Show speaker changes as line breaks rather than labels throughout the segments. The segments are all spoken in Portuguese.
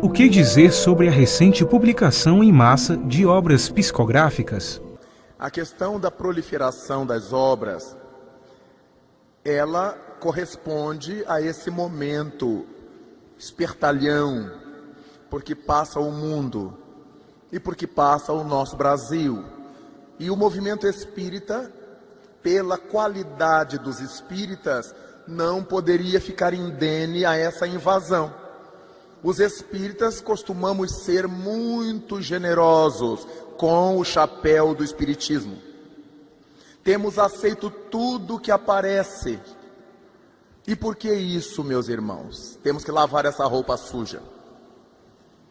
O que dizer sobre a recente publicação em massa de obras psicográficas?
A questão da proliferação das obras, ela corresponde a esse momento espertalhão, porque passa o mundo e porque passa o nosso Brasil. E o movimento espírita, pela qualidade dos espíritas, não poderia ficar indene a essa invasão. Os espíritas costumamos ser muito generosos com o chapéu do espiritismo. Temos aceito tudo que aparece. E por que isso, meus irmãos? Temos que lavar essa roupa suja.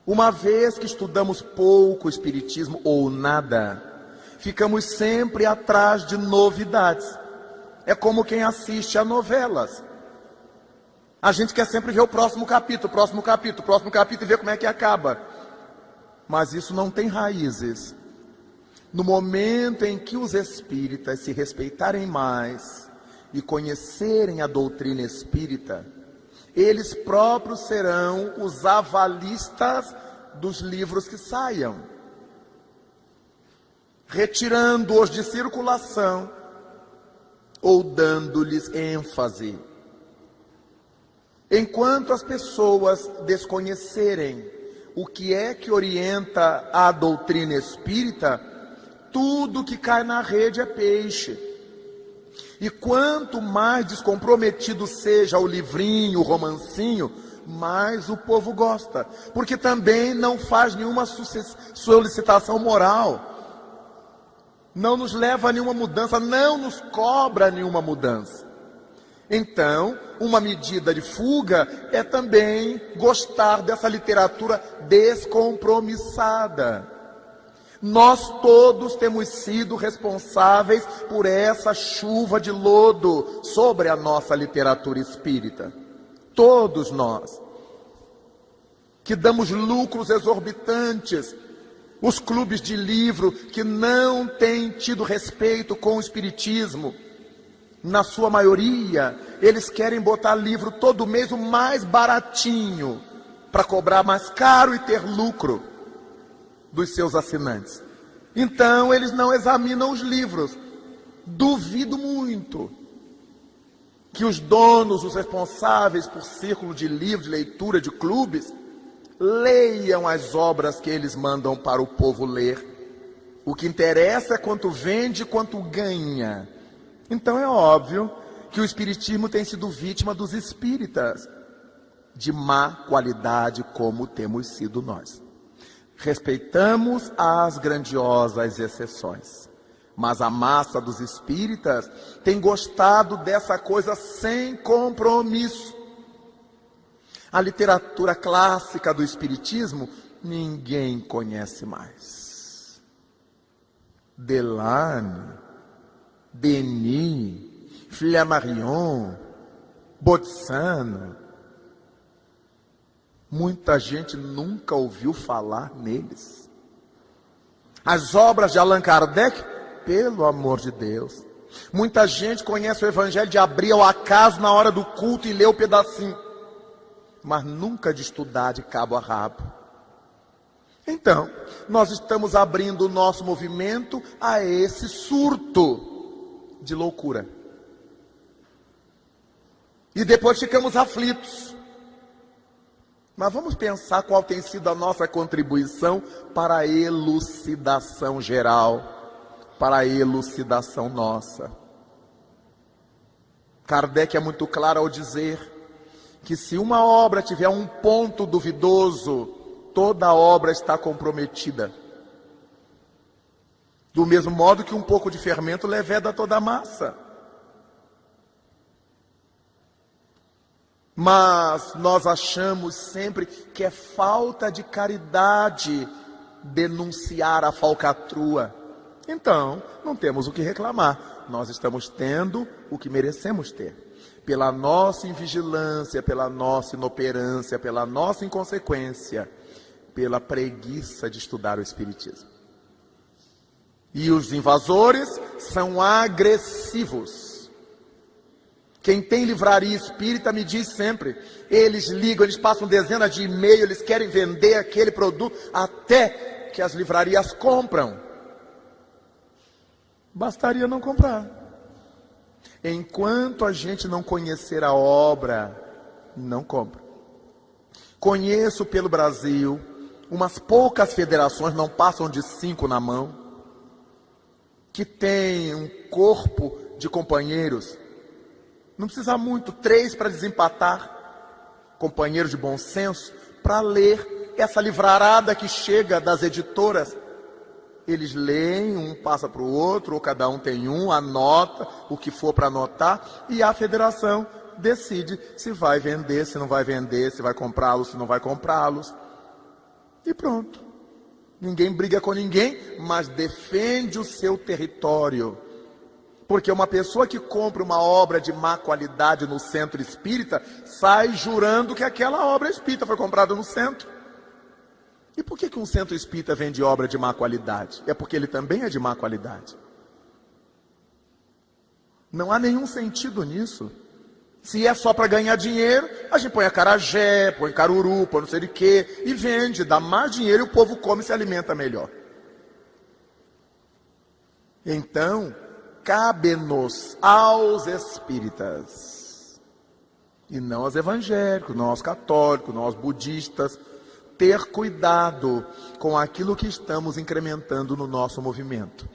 Uma vez que estudamos pouco o espiritismo ou nada, ficamos sempre atrás de novidades. É como quem assiste a novelas. A gente quer sempre ver o próximo capítulo e ver como é que acaba. Mas isso não tem raízes. No momento em que os espíritas se respeitarem mais e conhecerem a doutrina espírita, eles próprios serão os avalistas dos livros que saiam, retirando-os de circulação ou dando-lhes ênfase. Enquanto as pessoas desconhecerem o que é que orienta a doutrina espírita, tudo que cai na rede é peixe. E quanto mais descomprometido seja o livrinho, o romancinho, mais o povo gosta. Porque também não faz nenhuma solicitação moral. Não nos leva a nenhuma mudança, não nos cobra nenhuma mudança. Então, uma medida de fuga é também gostar dessa literatura descompromissada. Nós todos temos sido responsáveis por essa chuva de lodo sobre a nossa literatura espírita. Todos nós, que damos lucros exorbitantes, os clubes de livro que não têm tido respeito com o espiritismo, na sua maioria, eles querem botar livro todo mês o mais baratinho, para cobrar mais caro e ter lucro dos seus assinantes. Então, eles não examinam os livros. Duvido muito que os donos, os responsáveis por círculo de livros, de leitura, de clubes, leiam as obras que eles mandam para o povo ler. O que interessa é quanto vende e quanto ganha. Então é óbvio que o espiritismo tem sido vítima dos espíritas de má qualidade, como temos sido nós. Respeitamos as grandiosas exceções, mas a massa dos espíritas tem gostado dessa coisa sem compromisso. A literatura clássica do espiritismo ninguém conhece mais. Delane, Denis, Flammarion, Botsano. Muita gente nunca ouviu falar neles. As obras de Allan Kardec, pelo amor de Deus. Muita gente conhece o Evangelho de abrir ao acaso na hora do culto e lê o pedacinho, mas nunca de estudar de cabo a rabo. Então, nós estamos abrindo o nosso movimento a esse surto de loucura. E depois ficamos aflitos. Mas vamos pensar qual tem sido a nossa contribuição para a elucidação geral, para a elucidação nossa. Kardec é muito claro ao dizer que se uma obra tiver um ponto duvidoso, toda a obra está comprometida. Do mesmo modo que um pouco de fermento leveda toda a massa. Mas nós achamos sempre que é falta de caridade denunciar a falcatrua. Então, não temos o que reclamar. Nós estamos tendo o que merecemos ter. Pela nossa invigilância, pela nossa inoperância, pela nossa inconsequência, pela preguiça de estudar o Espiritismo. E os invasores são agressivos. Quem tem livraria espírita me diz sempre, eles ligam, eles passam dezenas de e-mails, eles querem vender aquele produto, até que as livrarias compram. Bastaria não comprar. Enquanto a gente não conhecer a obra, não compra. Conheço pelo Brasil umas poucas federações, não passam de 5 na mão, que tem um corpo de companheiros, não precisa muito, 3 para desempatar, companheiros de bom senso, para ler essa livrarada que chega das editoras. Eles leem, um passa para o outro, ou cada um tem um, anota o que for para anotar, e a federação decide se vai vender, se não vai vender, se vai comprá-los, se não vai comprá-los. E pronto. Ninguém briga com ninguém, mas defende o seu território. Porque uma pessoa que compra uma obra de má qualidade no centro espírita, sai jurando que aquela obra espírita foi comprada no centro. E por que um centro espírita vende obra de má qualidade? É porque ele também é de má qualidade. Não há nenhum sentido nisso. Se é só para ganhar dinheiro, a gente põe acarajé, põe caruru, põe não sei de quê, e vende, dá mais dinheiro e o povo come e se alimenta melhor. Então, cabe-nos aos espíritas, e não aos evangélicos, não aos católicos, não aos budistas, ter cuidado com aquilo que estamos incrementando no nosso movimento.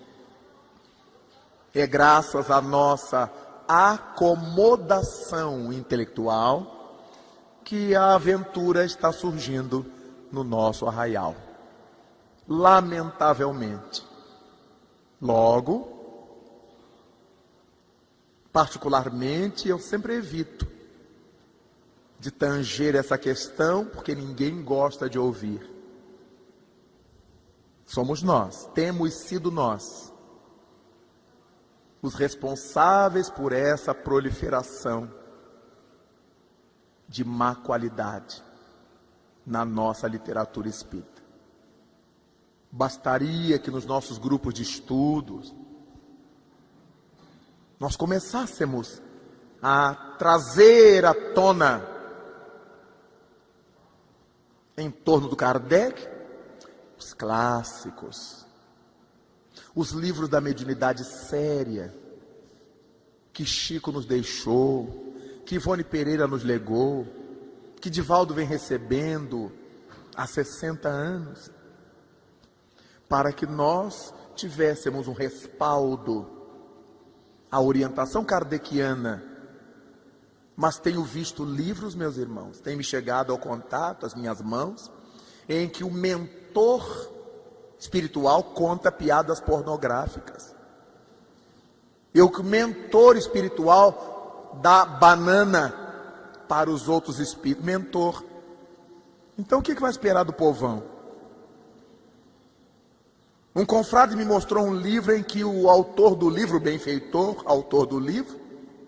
É graças à nossa acomodação intelectual que a aventura está surgindo no nosso arraial. Lamentavelmente. Logo, particularmente, eu sempre evito de tanger essa questão, porque ninguém gosta de ouvir. Somos nós, temos sido nós, os responsáveis por essa proliferação de má qualidade na nossa literatura espírita. Bastaria que nos nossos grupos de estudos nós começássemos a trazer à tona, em torno do Kardec, os clássicos, os livros da mediunidade séria, que Chico nos deixou, que Ivone Pereira nos legou, que Divaldo vem recebendo há 60 anos, para que nós tivéssemos um respaldo à orientação kardeciana. Mas tenho visto livros, meus irmãos, tem me chegado ao contato, às minhas mãos, em que o mentor espiritual conta piadas pornográficas. E o mentor espiritual dá banana para os outros espíritos. Mentor. Então o que vai esperar do povão? Um confrade me mostrou um livro em que o autor do livro, benfeitor, autor do livro,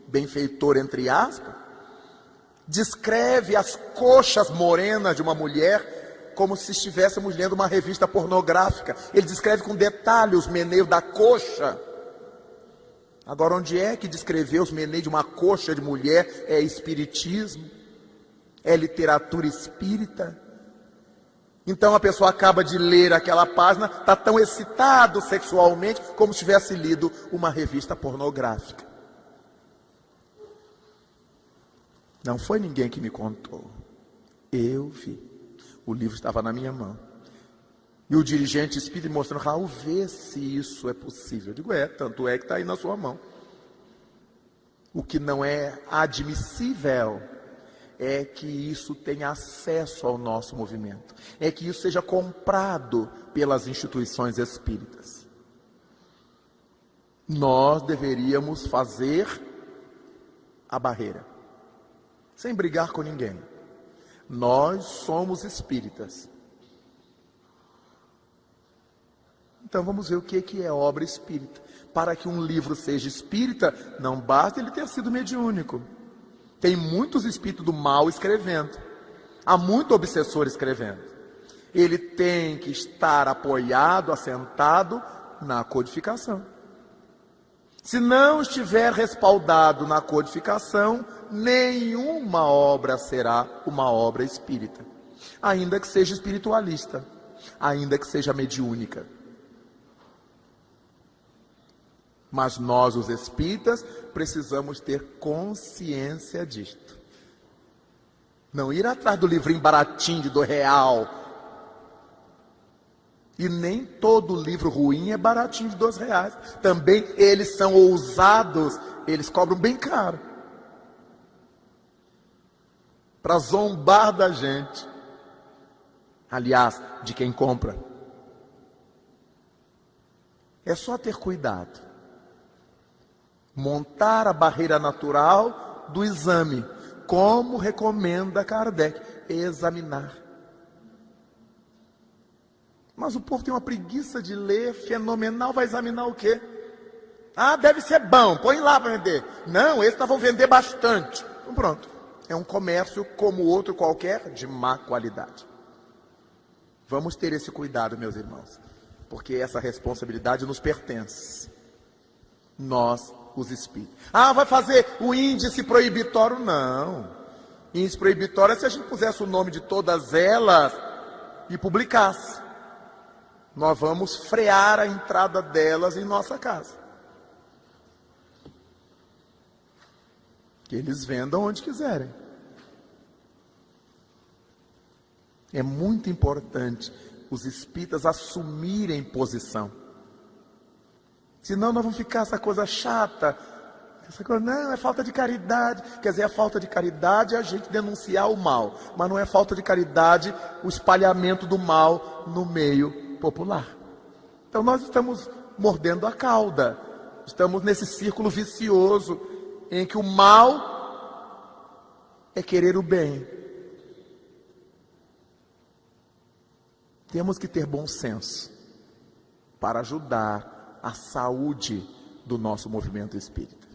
benfeitor entre aspas, descreve as coxas morenas de uma mulher como se estivéssemos lendo uma revista pornográfica. Ele descreve com detalhe os meneios da coxa. Agora, onde é que descrever os meneios de uma coxa de mulher é espiritismo? É literatura espírita? Então a pessoa acaba de ler aquela página, está tão excitado sexualmente como se tivesse lido uma revista pornográfica. Não foi ninguém que me contou. Eu vi. O livro estava na minha mão. E o dirigente espírita me mostrando, Raul, vê se isso é possível. Eu digo, tanto é que está aí na sua mão. O que não é admissível é que isso tenha acesso ao nosso movimento. É que isso seja comprado pelas instituições espíritas. Nós deveríamos fazer a barreira, sem brigar com ninguém. Nós somos espíritas. Então vamos ver o que é obra espírita. Para que um livro seja espírita, não basta ele ter sido mediúnico. Tem muitos espíritos do mal escrevendo. Há muito obsessor escrevendo. Ele tem que estar apoiado, assentado na codificação. Se não estiver respaldado na codificação, nenhuma obra será uma obra espírita, ainda que seja espiritualista, ainda que seja mediúnica. Mas nós, os espíritas, precisamos ter consciência disto. Não ir atrás do livrinho baratinho de R$2. E nem todo livro ruim é baratinho de R$2. Também eles são ousados, eles cobram bem caro. Para zombar da gente. Aliás, de quem compra. É só ter cuidado. Montar a barreira natural do exame, como recomenda Kardec, examinar. Mas o povo tem uma preguiça de ler, fenomenal, vai examinar o quê? Ah, deve ser bom, põe lá para vender. Não, esses vão vender bastante. Então pronto, é um comércio como outro qualquer, de má qualidade. Vamos ter esse cuidado, meus irmãos, porque essa responsabilidade nos pertence. Nós, os espíritos. Ah, vai fazer o índice proibitório? Não. Índice proibitório é se a gente pusesse o nome de todas elas e publicasse. Nós vamos frear a entrada delas em nossa casa. Que eles vendam onde quiserem. É muito importante os espíritas assumirem posição. Senão nós vamos ficar essa coisa chata. Essa coisa, não, é falta de caridade. Quer dizer, a falta de caridade é a gente denunciar o mal. Mas não é falta de caridade o espalhamento do mal no meio popular. Então nós estamos mordendo a cauda. Estamos nesse círculo vicioso em que o mal é querer o bem. Temos que ter bom senso para ajudar a saúde do nosso movimento espírita.